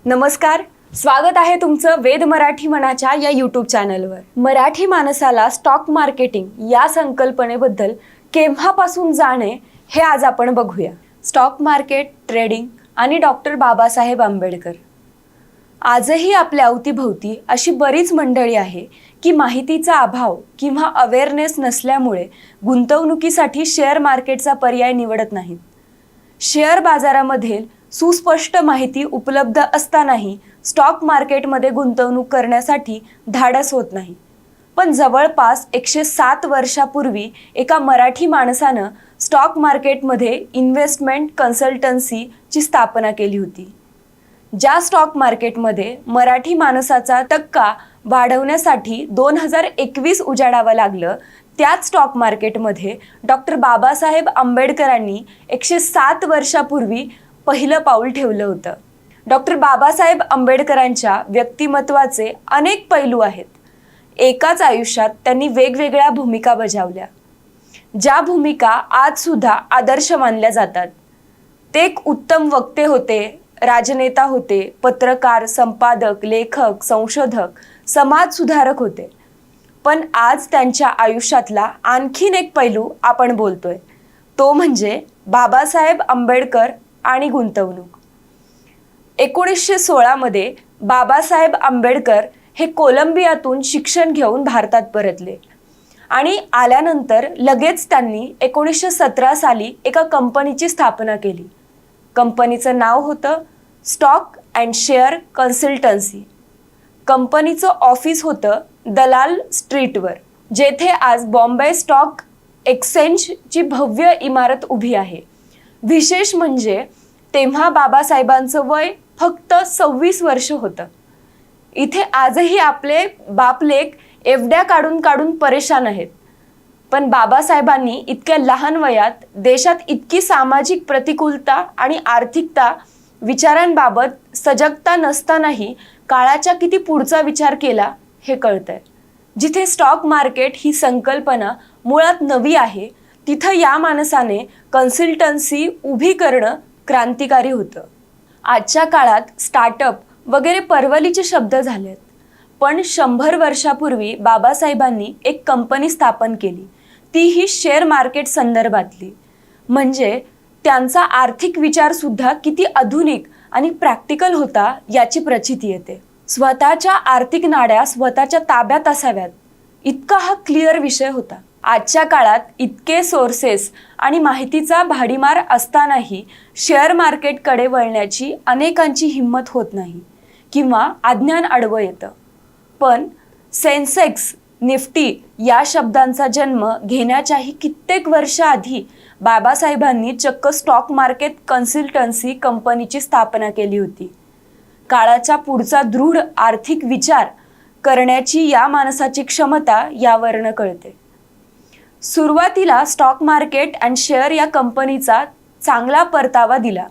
नमस्कार, स्वागत आहे तुमचं वेद मराठी मनाच्या या यूट्यूब चॅनलवर। मराठी माणसाला स्टॉक मार्केटिंग या संकल्पनेबद्दल केव्हापासून जाणे हे आज आपण बघूया। स्टॉक मार्केट, ट्रेडिंग आणि डॉक्टर बाबासाहेब आंबेडकर आजही आपल्या अवतीभोवती अशी बरीच मंडळी आहे की माहितीचा अभाव किंवा अवेअरनेस नसल्यामुळे गुंतवणुकीसाठी शेअर मार्केटचा पर्याय निवडत नाहीत। शेअर बाजारामधील सुस्पष्ट माहिती उपलब्ध असतानाही स्टॉक मार्केटमध्ये गुंतवणूक करण्यासाठी धाडस होत नाही। पण जवळपास 107 वर्षापूर्वी एका मराठी माणसानं स्टॉक मार्केटमध्ये इन्व्हेस्टमेंट कन्सल्टन्सीची स्थापना केली होती। ज्या स्टॉक मार्केटमध्ये मराठी माणसाचा टक्का वाढवण्यासाठी 2021 उजाडावं लागलं, त्याच स्टॉक मार्केटमध्ये डॉक्टर बाबासाहेब आंबेडकरांनी 107 वर्षापूर्वी पहिलं पाऊल ठेवलं होतं। डॉक्टर बाबासाहेब आंबेडकरांच्या व्यक्तिमत्वाचे अनेक पैलू आहेत। एकाच आयुष्यात त्यांनी वेगवेगळ्या भूमिका बजावल्या, ज्या भूमिका आज सुद्धा आदर्श मानल्या जातात। ते एक उत्तम वक्ते होते, राजनेता होते, पत्रकार, संपादक, लेखक, संशोधक, समाजसुधारक होते। पण आज त्यांच्या आयुष्यातला आणखीन एक पैलू आपण बोलतोय, तो म्हणजे बाबासाहेब आंबेडकर आणि गुंतवणूक। 1916 मध्ये बाबासाहेब आंबेडकर हे कोलंबियातून शिक्षण घेऊन भारतात परतले आणि आल्यानंतर लगेच त्यांनी 1917 साली एका कंपनीची स्थापना केली। कंपनीचं नाव होतं स्टॉक अँड शेअर कन्सल्टन्सी। कंपनीचं ऑफिस होतं दलाल स्ट्रीटवर, जेथे आज बॉम्बे स्टॉक एक्सचेंजची भव्य इमारत उभी आहे। विशेष म्हणजे तेव्हा बाबासाहेबांचं वय फक्त 26 वर्ष होतं। इथे आजही आपले बापलेक एवढ्या काढून परेशान आहेत, पण बाबासाहेबांनी इतक्या लहान वयात देशात इतकी सामाजिक प्रतिकूलता आणि आर्थिकता विचारांबाबत सजगता नसतानाही काळाच्या किती पुढचा विचार केला हे कळतंय। जिथे स्टॉक मार्केट ही संकल्पना मुळात नवी आहे, तिथं या माणसाने कन्सल्टन्सी उभी करणं क्रांतिकारी होतं। आजच्या काळात स्टार्टअप वगैरे परवलीचे शब्द झालेत, पण 100 वर्षापूर्वी बाबासाहेबांनी एक कंपनी स्थापन केली, तीही शेअर मार्केट संदर्भातली। म्हणजे त्यांचा आर्थिक विचार सुद्धा किती आधुनिक आणि प्रॅक्टिकल होता याची प्रचिती येते। स्वतःच्या आर्थिक नाड्या स्वतःच्या ताब्यात असाव्यात, इतका हा क्लिअर विषय होता। आजच्या काळात इतके सोर्सेस आणि माहितीचा भाडीमार असतानाही शेअर मार्केटकडे वळण्याची अनेकांची हिंमत होत नाही किंवा अज्ञान आडवं येतं। पण सेन्सेक्स, निफ्टी या शब्दांचा जन्म घेण्याच्याही कित्येक वर्ष आधी बाबासाहेबांनी चक्क स्टॉक मार्केट कन्सल्टन्सी कंपनीची स्थापना केली होती। काळाच्या पुढचा दृढ आर्थिक विचार करण्याची या माणसाची क्षमता यावरनं कळते। सुरुवातीला स्टॉक मार्केट अँड शेअर या कंपनीचा चांगला परतावा दिला,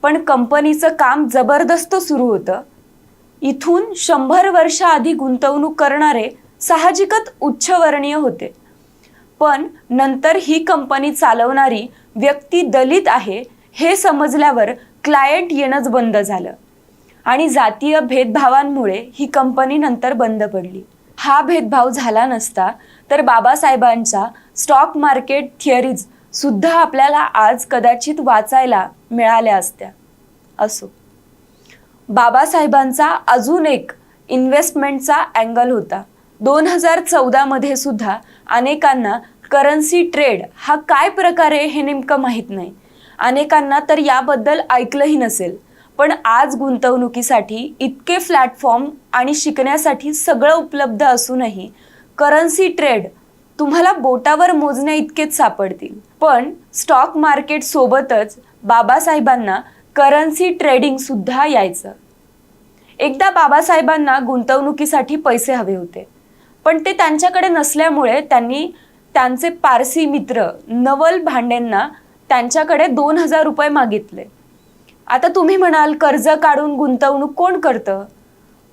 पण कंपनीचं काम जबरदस्त सुरू होतं। इथून 100 वर्ष आधी गुंतवणूक करणारे साहजिकच उच्चवर्णीय होते, पण नंतर ही कंपनी चालवणारी व्यक्ती दलित आहे हे समजल्यावर क्लायंट येणंच बंद झालं आणि जातीय भेदभावांमुळे ही कंपनी नंतर बंद पडली। हा भेदभाव झाला नसता तर बाबासाहेबांच्या स्टॉक मार्केट थिअरीज सुद्धा आपल्याला आज कदाचित वाचायला मिळाल्या असत्या। असो, बाबासाहेबांचा अजून एक इन्व्हेस्टमेंटचा अँगल होता। 2014 मध्ये सुद्धा अनेकांना करन्सी ट्रेड हा काय प्रकार आहे हे नेमकं माहीत नाही, अनेकांना तर याबद्दल ऐकलंही नसेल। पण आज गुंतवणुकीसाठी इतके प्लॅटफॉर्म आणि शिकण्यासाठी सगळं उपलब्ध असूनही करन्सी ट्रेड तुम्हाला बोटावर मोजण्या इतकेच सापडतील। पण स्टॉक मार्केट सोबतच बाबासाहेबांना करन्सी ट्रेडिंग सुद्धा यायचं। एकदा बाबासाहेबांना गुंतवणुकीसाठी पैसे हवे होते, पण ते त्यांच्याकडे नसल्यामुळे त्यांनी त्यांचे पारसी मित्र नवल भांडेंना त्यांच्याकडे 2000 रुपये मागितले। आता तुम्ही म्हणाल, कर्ज काढून गुंतवणूक कोण करतं?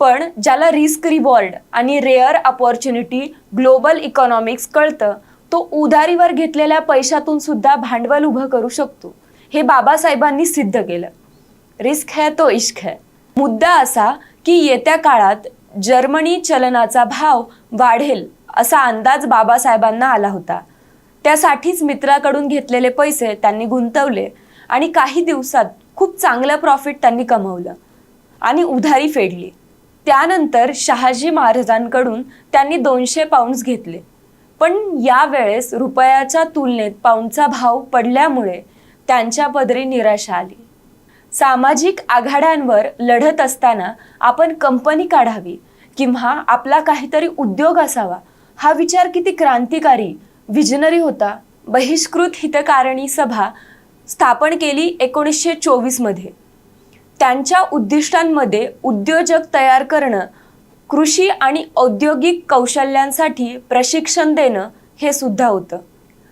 पण ज्याला रिस्क रिवॉर्ड आणि रेअर अपॉर्च्युनिटी ग्लोबल इकॉनॉमिक्स कळतं, तो उधारीवर घेतलेल्या पैशातून सुद्धा भांडवल उभं करू शकतो। हे बाबासाहेबांनी सिद्ध केलं। रिस्क है तो इश्क है। मुद्दा असा की येत्या काळात जर्मनी चलनाचा भाव वाढेल असा अंदाज बाबासाहेबांना आला होता. त्यासाठीच मित्राकडून घेतलेले पैसे त्यांनी गुंतवले आणि काही दिवसात खूप चांगलं प्रॉफिट त्यांनी कमवलं आणि उधारी फेडली. त्यानंतर शहाजी महाराजांकडून त्यांनी 200 पाऊंड्स घेतले. पण यावेळेस रुपयाच्या तुलनेत पाऊंडचा भाव पडल्यामुळे त्यांच्या पदरी निराशा आली. सामाजिक आघाड्यांवर लढत असताना आपण कंपनी काढावी किंवा आपला काहीतरी उद्योग असावा हा विचार किती क्रांतिकारी, विजनरी होता. बहिष्कृत हितकारिणी सभा स्थापन केली 1924 मध्ये. त्यांच्या उद्दिष्टांमध्ये उद्योजक तयार करणं, कृषी आणि औद्योगिक कौशल्यांसाठी प्रशिक्षण देणं हे सुद्धा होतं.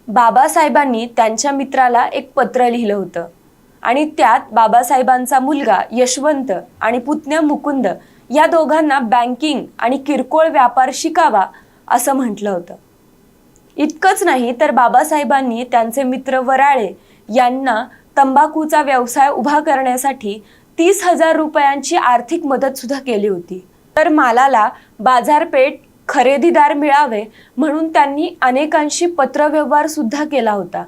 बाबासाहेबांनी त्यांच्या मित्राला एक पत्र लिहिलं होतं आणि त्यात बाबासाहेबांचा मुलगा यशवंत आणि पुतण्या मुकुंद या दोघांना बँकिंग आणि किरकोळ व्यापार शिकावा असं म्हटलं होतं. इतकंच नाही तर बाबासाहेबांनी त्यांचे मित्र वराळे यांना तंबाखूचा व्यवसाय उभा करण्यासाठी 30,000 रुपयांची आर्थिक मदत सुद्धा केली होती. तर मालाला बाजारपेठ, खरेदीदार मिळावे म्हणून त्यांनी अनेकांशी पत्रव्यवहार सुद्धा केला होता.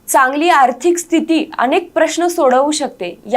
चांगली आर्थिक स्थिती अनेक प्रश्न सोडवू शकते या